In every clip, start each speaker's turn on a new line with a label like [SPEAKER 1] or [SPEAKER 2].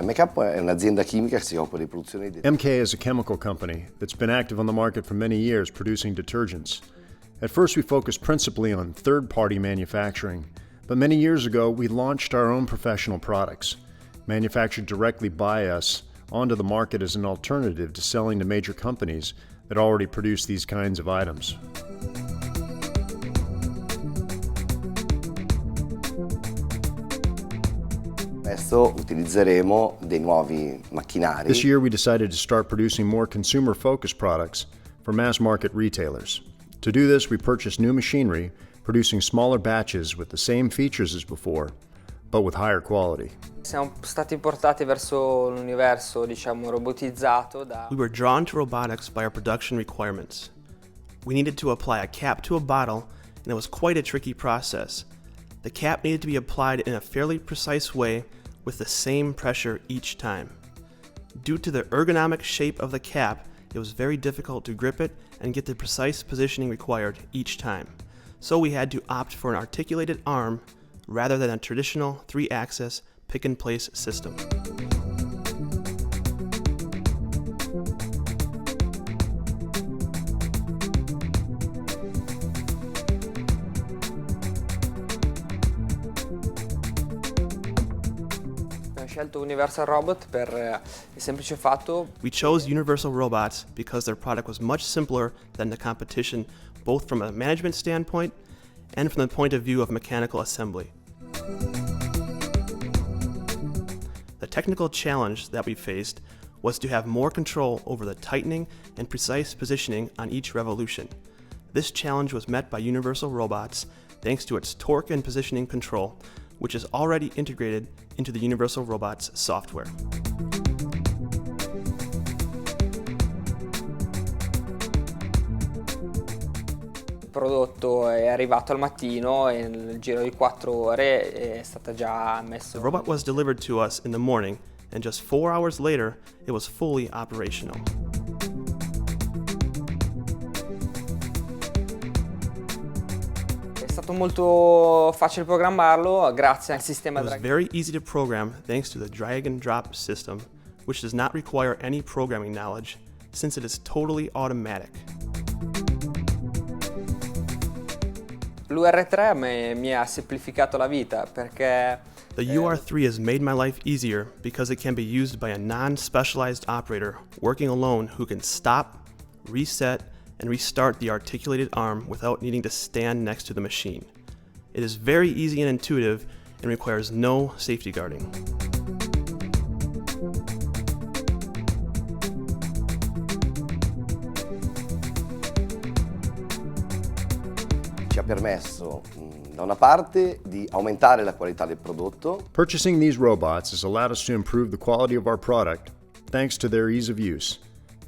[SPEAKER 1] MK è un'azienda chimica che si occupa di produzione di...
[SPEAKER 2] MK is a chemical company that's been active on the market for many years producing detergents. At first we focused principally on third-party manufacturing, but many years ago we launched our own professional products, manufactured directly by us onto the market as an alternative to selling to major companies that already produce these kinds of items.
[SPEAKER 1] Adesso utilizzeremo dei nuovi macchinari.
[SPEAKER 2] This year we decided to start producing more consumer-focused products for mass-market retailers. To do this, we purchased new machinery, producing smaller batches with the same features as before, but with higher quality.
[SPEAKER 3] Siamo stati portati verso l'universo, diciamo, robotizzato da...
[SPEAKER 4] We were drawn to robotics by our production requirements. We needed to apply a cap to a bottle, and it was quite a tricky process. The cap needed to be applied in a fairly precise way with the same pressure each time. Due to the ergonomic shape of the cap, it was very difficult to grip it and get the precise positioning required each time. So we had to opt for an articulated arm rather than a traditional 3-axis pick-and-place system.
[SPEAKER 3] Scelto Universal Robot per il semplice fatto.
[SPEAKER 4] We chose Universal Robots because their product was much simpler than the competition, both from a management standpoint and from the point of view of mechanical assembly. The technical challenge that we faced was to have more control over the tightening and precise positioning on each revolution. This challenge was met by Universal Robots thanks to its torque and positioning control, which is already integrated into the Universal Robots software.
[SPEAKER 3] Il prodotto è arrivato al mattino e nel giro di 4 ore è stata già messo.
[SPEAKER 4] The robot was delivered to us in the morning, and just 4 hours later, it was fully operational.
[SPEAKER 3] È stato molto facile programmarlo grazie al sistema
[SPEAKER 4] It was very easy to program thanks to the drag and drop system, which does not require any programming knowledge since it is totally automatic.
[SPEAKER 3] L'ur3 mi ha semplificato la vita perché
[SPEAKER 4] The ur3 has made my life easier because it can be used by a non-specialized operator working alone who can stop, reset, and restart the articulated arm without needing to stand next to the machine. It is very easy and intuitive and requires no safety guarding.
[SPEAKER 1] Ci ha permesso da una parte di aumentare la qualità del prodotto.
[SPEAKER 2] Purchasing these robots has allowed us to improve the quality of our product thanks to their ease of use,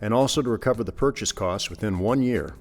[SPEAKER 2] and also to recover the purchase costs within 1 year.